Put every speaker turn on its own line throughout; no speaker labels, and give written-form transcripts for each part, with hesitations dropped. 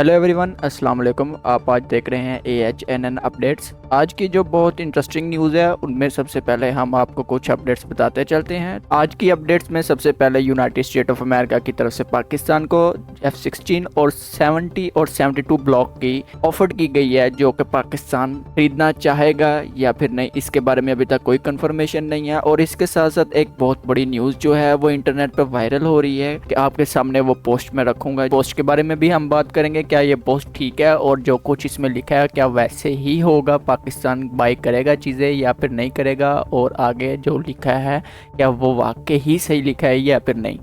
Hello everyone, अस्सलाम वालेकुम। आप आज देख रहे हैं AHNN अपडेट्स। आज की जो बहुत इंटरेस्टिंग न्यूज़ है उनमें सबसे पहले हम आपको कुछ अपडेट्स बताते चलते हैं। आज की अपडेट्स में सबसे पहले यूनाइटेड स्टेट ऑफ अमेरिका की तरफ से पाकिस्तान को F-16 और 70 और 72 ब्लॉक की ऑफर की गई है, जो कि पाकिस्तान खरीदना चाहेगा या फिर नहीं, इसके बारे में अभी तक कोई कंफर्मेशन नहीं है। और इसके साथ साथ एक बहुत बड़ी न्यूज़ जो है वो इंटरनेट पर वायरल हो रही है कि आपके सामने वो पोस्ट में रखूंगा। पोस्ट के बारे में भी हम बात करेंगे, क्या ये पोस्ट ठीक है और जो कुछ इसमें लिखा है क्या वैसे ही होगा, पाकिस्तान बाई करेगा चीज़ें या फिर नहीं करेगा, और आगे जो लिखा है क्या वो वाकई ही सही लिखा है या फिर नहीं।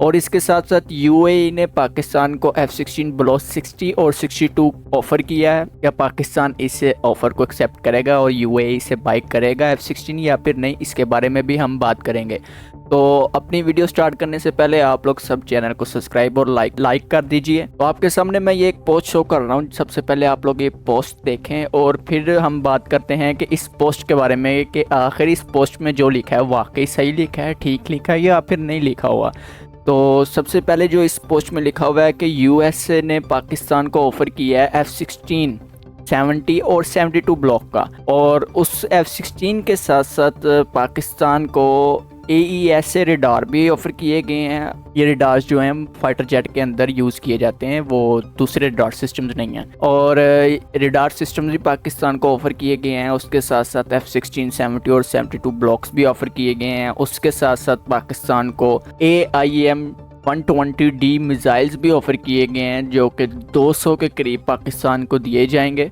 और इसके साथ साथ UAE ने पाकिस्तान को F-16 ब्लॉक 60 और 62 ऑफर किया है। क्या पाकिस्तान इस ऑफर को एक्सेप्ट करेगा और UAE से बाई करेगा F-16 या फिर नहीं, इसके बारे में भी हम बात करेंगे। तो अपनी वीडियो स्टार्ट करने से पहले आप लोग सब चैनल को सब्सक्राइब और लाइक कर दीजिए। तो आपके सामने मैं ये एक पोस्ट शो कर रहा हूँ, सबसे पहले आप लोग ये पोस्ट देखें और फिर हम बात करते हैं कि इस पोस्ट के बारे में कि आखिर इस पोस्ट में जो लिखा है वाकई सही लिखा है, ठीक लिखा है या फिर नहीं लिखा हुआ। तो सबसे पहले जो इस पोस्ट में लिखा हुआ है कि USA ने पाकिस्तान को ऑफर किया है F-16 70 और 72 ब्लॉक का, और उस F-16 के साथ साथ पाकिस्तान को AES से रेडार भी ऑफर किए गए हैं। ये रेडार्स जो हैं फाइटर जेट के अंदर यूज़ किए जाते हैं, वो दूसरे रेडार सिस्टम्स नहीं हैं। और रेडार सिस्टम्स भी पाकिस्तान को ऑफर किए गए हैं। उसके साथ साथ F-16 70 और 72 ब्लॉक्स भी ऑफर किए गए हैं। उसके साथ साथ पाकिस्तान को AIM 120D मिसाइल्स भी ऑफर किए गए हैं, जो कि 200 के करीब पाकिस्तान को दिए जाएंगे।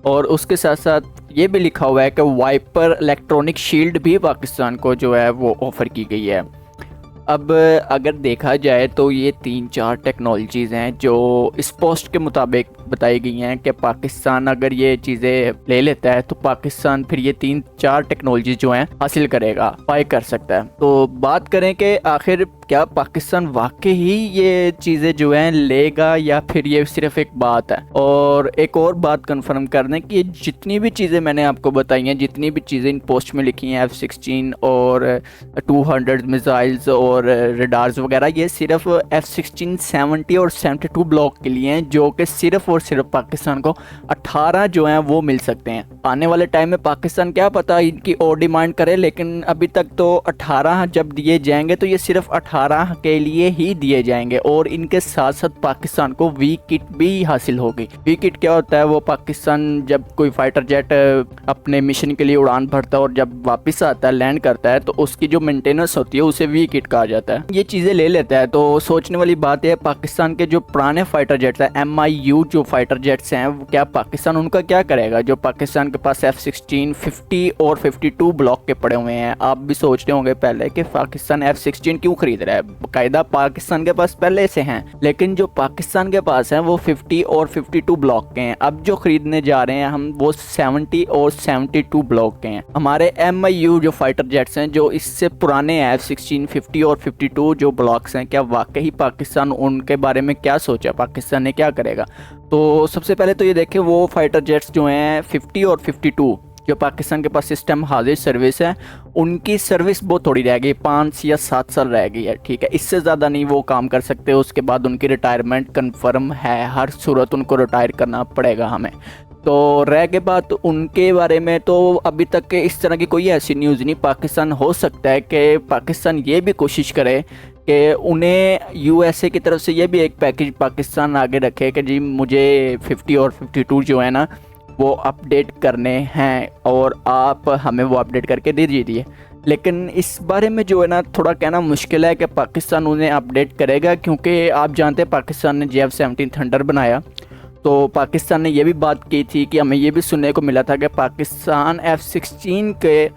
और उसके साथ साथ ये भी लिखा हुआ है कि वाइपर इलेक्ट्रॉनिक शील्ड भी पाकिस्तान को जो है वो ऑफ़र की गई है। अब अगर देखा जाए तो ये 3-4 टेक्नोलॉजीज़ हैं जो इस पोस्ट के मुताबिक बताई गई हैं कि पाकिस्तान अगर ये चीज़ें ले लेता है तो पाकिस्तान फिर ये 3-4 टेक्नोलॉजी जो हैं हासिल करेगा, बाय कर सकता है। तो बात करें कि आखिर क्या पाकिस्तान वाकई ही ये चीज़ें जो हैं लेगा या फिर ये सिर्फ एक बात है। और एक और बात कंफर्म करने की, जितनी भी चीज़ें मैंने आपको बताई हैं, जितनी भी चीज़ें इन पोस्ट में लिखी हैं F-16 और 200 मिसाइल्स और रेडार्स वगैरह, ये सिर्फ F-16 70 और 72 ब्लॉक के लिए हैं, जो कि सिर्फ और सिर्फ पाकिस्तान को 18 जो हैं वो मिल सकते हैं। आने वाले टाइम में पाकिस्तान क्या पता इनकी और डिमांड करे, लेकिन अभी तक तो 18 जब दिए जाएंगे तो ये सिर्फ 18 के लिए ही दिए जाएंगे। और इनके साथ साथ पाकिस्तान को वी किट भी हासिल होगी। वी किट क्या होता है, वो पाकिस्तान जब कोई फाइटर जेट अपने मिशन के लिए उड़ान भरता है और जब वापस आता है, लैंड करता है, तो उसकी जो मेंटेनेंस होती है उसे वी किट कहा जाता है। ये चीज़ें ले लेता है। तो सोचने वाली बात है, पाकिस्तान के जो पुराने फाइटर जेट्स हैं, MIU जो फाइटर जेट्स हैं, क्या पाकिस्तान उनका क्या करेगा। जो पाकिस्तान के पास F-16 50 और 52 ब्लॉक के पड़े हुए हैं। आप भी सोच रहे होंगे पहले कि पाकिस्तान F-16 क्यों खरीद रहा है, बाकायदा पाकिस्तान के पास पहले से हैं, लेकिन जो पाकिस्तान के पास हैं वो 50 और 52 ब्लॉक के हैं। अब जो खरीदने जा रहे हैं हम वो 70 और 72 ब्लॉक के हैं। हमारे MIU जो फाइटर जेट्स हैं जो इससे पुराने हैं F-16 50 और 52 जो ब्लॉक्स हैं, क्या वाकई पाकिस्तान उनके बारे में क्या सोचा, पाकिस्तान ने क्या करेगा। तो सबसे पहले तो ये देखें, वो फाइटर जेट्स जो हैं 50 और 52 जो पाकिस्तान के पास सिस्टम हाजिर सर्विस है, उनकी सर्विस बहुत थोड़ी रह गई, 5 या 7 साल रह गई है, ठीक है, इससे ज़्यादा नहीं वो काम कर सकते। उसके बाद उनकी रिटायरमेंट कंफर्म है, हर सूरत उनको रिटायर करना पड़ेगा हमें। तो रह के बात उनके बारे में, तो अभी तक इस तरह की कोई ऐसी न्यूज़ नहीं। पाकिस्तान हो सकता है कि पाकिस्तान ये भी कोशिश करे कि उन्हें USA की तरफ से ये भी एक पैकेज पाकिस्तान आगे रखे कि जी मुझे 50 और 52 जो है ना वो अपडेट करने हैं और आप हमें वो अपडेट करके दे दीजिए। लेकिन इस बारे में जो है ना थोड़ा कहना मुश्किल है कि पाकिस्तान उन्हें अपडेट करेगा, क्योंकि आप जानते हैं पाकिस्तान ने JF-17 थंडर बनाया। तो पाकिस्तान ने यह भी बात की थी कि हमें ये भी सुनने को मिला था कि पाकिस्तान F-16 के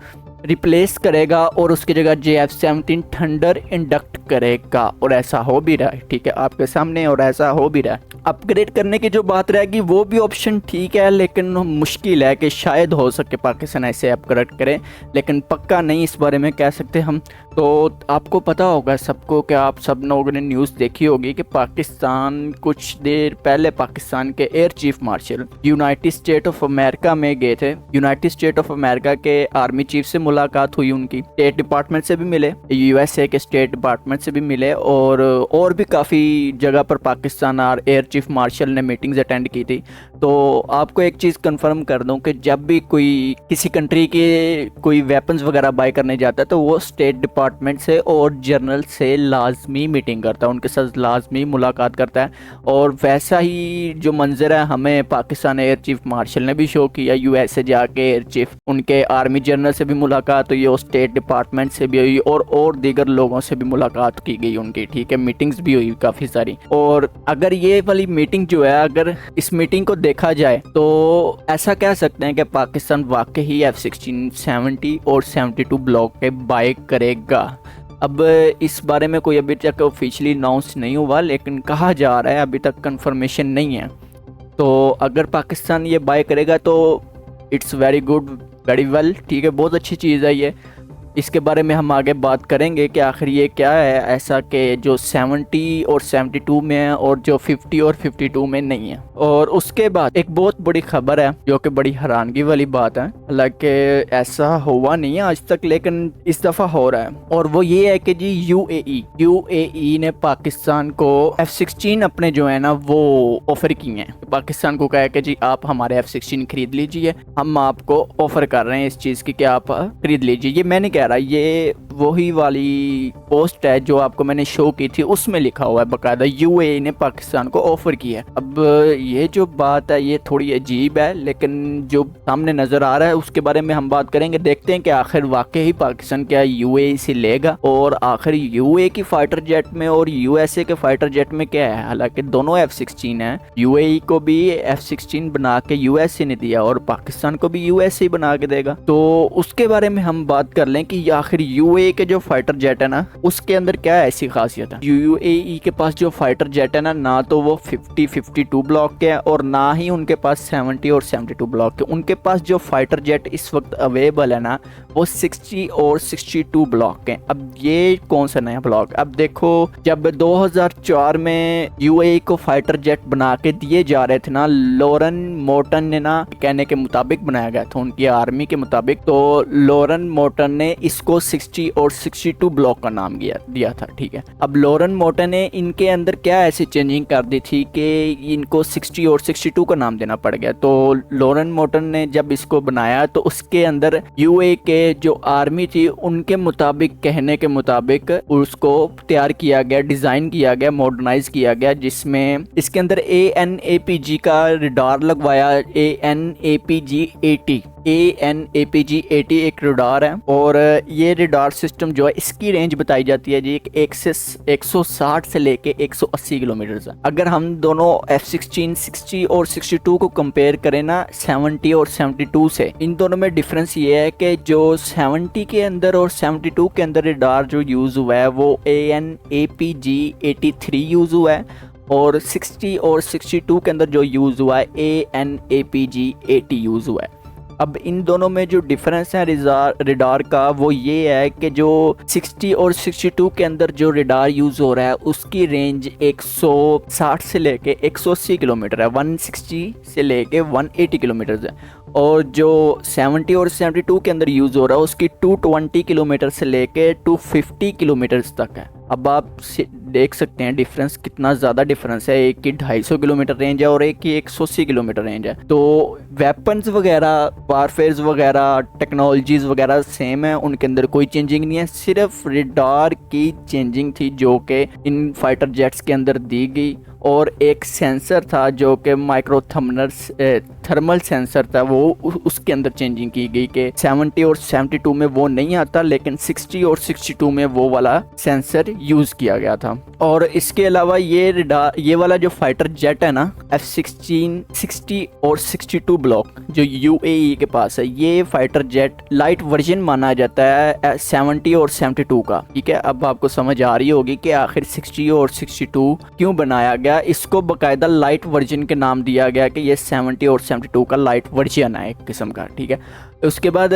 रिप्लेस करेगा और उसकी जगह JF-17 थंडर इंडक्ट करेगा, और ऐसा हो भी रहा है, ठीक है, आपके सामने, और ऐसा हो भी रहा है। अपग्रेड करने की जो बात रहेगी वो भी ऑप्शन ठीक है, लेकिन मुश्किल है कि शायद हो सके पाकिस्तान ऐसे अपग्रेड करे, लेकिन पक्का नहीं इस बारे में कह सकते हम। तो आपको पता होगा सबको कि आप सब लोगों ने न्यूज़ देखी होगी कि पाकिस्तान कुछ देर पहले पाकिस्तान के air chief marshal United state of America में गए थे। यूनाइटेड स्टेट ऑफ अमेरिका के आर्मी चीफ से मुलाकात हुई उनकी, स्टेट डिपार्टमेंट से भी मिले, USA के स्टेट डिपार्टमेंट से भी मिले, और भी काफ़ी जगह पर पाकिस्तान और एयर चीफ चीफ मार्शल ने मीटिंग्स अटेंड की थी। तो आपको एक चीज़ कंफर्म कर दूं कि जब भी कोई किसी कंट्री के कोई वेपन्स वगैरह बाय करने जाता है तो वो स्टेट डिपार्टमेंट से और जनरल से लाजमी मीटिंग करता है, उनके साथ लाजमी मुलाकात करता है। और वैसा ही जो मंजर है हमें पाकिस्तान एयर चीफ मार्शल ने भी शो किया, यूएसए जाके एयर चीफ उनके आर्मी जनरल से भी मुलाकात हुई और स्टेट डिपार्टमेंट से भी हुई और दीगर लोगों से भी मुलाकात की गई उनकी, ठीक है, मीटिंग्स भी हुई काफ़ी सारी। और अगर ये वाली मीटिंग जो है, अगर इस मीटिंग को देखा जाए तो ऐसा कह सकते हैं कि पाकिस्तान वाकई ही F-16 70 और 72 ब्लॉक के बाय करेगा। अब इस बारे में कोई अभी तक ऑफिशियली अनाउंस नहीं हुआ, लेकिन कहा जा रहा है, अभी तक कंफर्मेशन नहीं है। तो अगर पाकिस्तान ये बाय करेगा तो it's very good, very well, ठीक है, बहुत अच्छी चीज़ है ये। इसके बारे में हम आगे बात करेंगे कि आखिर ये क्या है ऐसा कि जो 70 और 72 में है और जो 50 और 52 में नहीं है। और उसके बाद एक बहुत बड़ी खबर है जो कि बड़ी हैरानगी वाली बात है, हालांकि ऐसा हुआ नहीं है आज तक, लेकिन इस दफ़ा हो रहा है। और वो ये है कि जी यूएई ने पाकिस्तान को F-16 अपने जो है ना वो ऑफर किए हैं। पाकिस्तान को कहा है कि जी आप हमारे F-16 खरीद लीजिए, हम आपको ऑफर कर रहे हैं इस चीज़ की कि आप खरीद लीजिए। ये मैंने कह रहा, ये वही वाली पोस्ट है जो आपको मैंने शो की थी, उसमें लिखा हुआ है बाकायदा यूएई ने पाकिस्तान को ऑफर किया है। अब ये जो बात है ये थोड़ी अजीब है, लेकिन जो सामने नजर आ रहा है उसके बारे में हम बात करेंगे। देखते हैं कि आखिर वाकई ही पाकिस्तान क्या यूएई से लेगा और आखिर यूएई की फाइटर जेट में और यूएसए के फाइटर जेट में क्या है। हालांकि दोनों F-16 है, यूएई को भी F-16 बना के यूएसए ने दिया और पाकिस्तान को भी यूएसए बना के देगा। तो उसके बारे में हम बात कर लें कि आखिर यूएई के जो फाइटर जेट है ना उसके अंदर क्या ऐसी खासियत है। यूएई के पास जो फाइटर जेट है ना तो वो 50-52 ब्लॉक के है और ना ही उनके पास 70 और 72 ब्लॉक के। उनके पास जो फाइटर जेट इस वक्त अवेलेबल है ना वो 60 और 62 ब्लॉक के। अब ये कौन सा नया ब्लॉक, अब देखो जब 2004 में यूएई को फाइटर जेट बना के दिए जा रहे थे ना, लॉरेन मोर्टन ने ना कहने के मुताबिक बनाया गया था उनकी आर्मी के मुताबिक, तो लॉरेन मोर्टन ने इसको 60 और 62 ब्लॉक का नाम दिया था, ठीक है। अब लॉरेन मोर्टन ने इनके अंदर क्या ऐसी चेंजिंग कर दी थी कि इनको 60 और 62 का नाम देना पड़ गया। तो लॉरेन मोर्टन ने जब इसको बनाया तो उसके अंदर यूएई के जो आर्मी थी उनके मुताबिक, कहने के मुताबिक उसको तैयार किया गया, डिजाइन किया गया, मॉडर्नाइज किया गया, जिसमें इसके अंदर AN/APG का रडार लगवाया, AN/APG 80 एक रडार है। और ये रडार सिस्टम जो है इसकी रेंज बताई जाती है जी 160 से लेके 180 किलोमीटर है। अगर हम दोनों F-16 60 और 62 को कंपेयर करें ना 70 और 72 से, इन दोनों में डिफरेंस ये है कि जो 70 के अंदर और 72 के अंदर रडार जो यूज हुआ है वो AN/APG 83 यूज हुआ है और 60 और 62 के अंदर जो यूज हुआ है AN/APG 80 यूज हुआ है। अब इन दोनों में जो डिफरेंस है रडार का वो ये है कि जो 60 और 62 के अंदर जो रडार यूज़ हो रहा है उसकी रेंज 160 से लेके 180 किलोमीटर है, 160 से लेके 180 किलोमीटर है। और जो 70 और 72 के अंदर यूज़ हो रहा है उसकी 220 किलोमीटर से लेके 250 किलोमीटर्स तक है। अब आप देख सकते हैं डिफरेंस, कितना ज़्यादा डिफरेंस है। एक की 250 किलोमीटर रेंज है और एक की 180 किलोमीटर रेंज है। तो वेपन्स वगैरह, वारफेयर्स वगैरह, टेक्नोलॉजीज़ वगैरह सेम है, उनके अंदर कोई चेंजिंग नहीं है। सिर्फ रडार की चेंजिंग थी जो कि इन फाइटर जेट्स के अंदर दी गई और एक सेंसर था जो कि माइक्रो थर्मल सेंसर था, वो उसके अंदर चेंजिंग की गई कि 70 और 72 में वो नहीं आता, लेकिन 60 और 62 में वो वाला सेंसर यूज़ किया गया था। और इसके अलावा ये वाला जो फाइटर जेट है ना F-16 60 और 62 ब्लॉक जो यूएई के पास है, ये फाइटर जेट लाइट वर्जन माना जाता है 70 और 72 का, ठीक है। अब आपको समझ आ रही होगी कि आखिर 60 और 62 क्यों बनाया गया। इसको बकायदा लाइट वर्जन के नाम दिया गया कि ये 70 और 72 का लाइट वर्जन है एक किस्म का, ठीक है। उसके बाद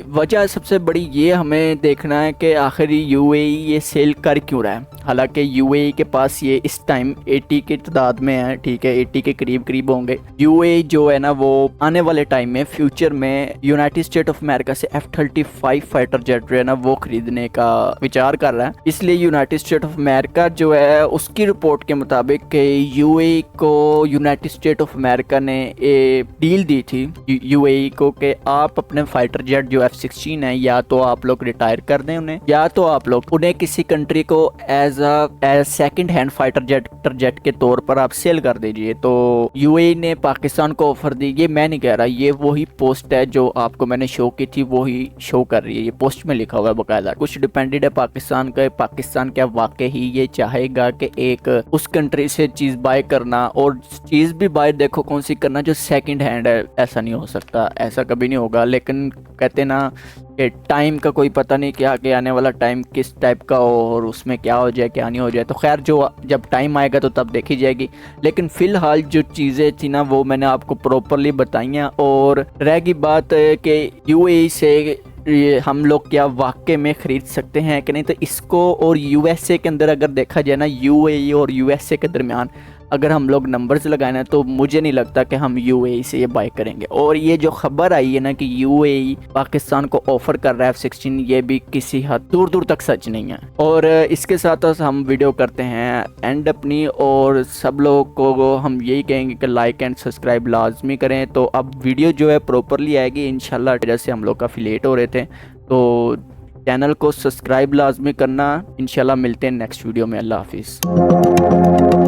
वजह सबसे बड़ी ये हमें देखना है कि आखिर यूएई ये सेल कर क्यों रहा है। हालांकि यूएई के पास ये इस टाइम 80 की तादाद में है, ठीक है, 80 के करीब करीब होंगे। यूएई जो है ना वो आने वाले टाइम में फ्यूचर में यूनाइटेड स्टेट ऑफ अमेरिका से F-35 फाइटर जेट जो है ना वो खरीदने का विचार कर रहा है। इसलिए यूनाइटेड स्टेट ऑफ अमेरिका जो है उसकी रिपोर्ट के मुताबिक यूएई को यूनाइटेड स्टेट ऑफ अमेरिका ने एक डील दी थी यूएई को कि आप अपने फाइटर जेट जो F-16 है या तो आप लोग रिटायर कर दें उन्हें, या तो आप लोग उन्हें किसी कंट्री को as second hand fighter jet के तौर पर आप सेल कर दीजिए। तो यूएई ने पाकिस्तान को ऑफर दी। ये मैं नहीं कह रहा, ये वही पोस्ट है जो आपको मैंने शो की थी वही शो कर रही है, ये पोस्ट में लिखा हुआ है बकायदा। कुछ डिपेंडेड है पाकिस्तान का, पाकिस्तान क्या वाकई ही ये चाहेगा कि एक उस कंट्री से चीज बाय करना, और चीज भी बाय देखो कौन सी करना जो सेकंड हैंड है। ऐसा नहीं हो सकता, ऐसा कभी नहीं होगा। लेकिन कहते ना कि टाइम का कोई पता नहीं क्या कि आने वाला टाइम किस टाइप का हो और उसमें क्या हो जाए क्या नहीं हो जाए। तो खैर जो जब टाइम आएगा तो तब देखी जाएगी। लेकिन फ़िलहाल जो चीज़ें थी ना वो मैंने आपको प्रॉपरली बताई हैं। और रह गई बात कि यूएई से ये हम लोग क्या वाकई में ख़रीद सकते हैं कि नहीं, तो इसको और यूएसए के अंदर अगर देखा जाए ना, यूएई और यूएसए के दरमियान अगर हम लोग नंबर्स लगाए ना तो मुझे नहीं लगता कि हम यूएई से ये बाय करेंगे। और ये जो खबर आई है ना कि यूएई पाकिस्तान को ऑफर कर रहा है F-16, ये भी किसी हद दूर दूर तक सच नहीं है। और इसके साथ हम वीडियो करते हैं एंड अपनी, और सब लोगों को हम यही कहेंगे कि लाइक एंड सब्सक्राइब लाजमी करें। तो अब वीडियो जो है प्रॉपरली आएगी इंशाल्लाह। जैसे हम लोग काफ़ी लेट हो रहे थे तो चैनल को सब्सक्राइब लाजमी करना। इंशाल्लाह मिलते हैं नेक्स्ट वीडियो में। अल्लाह हाफिज़।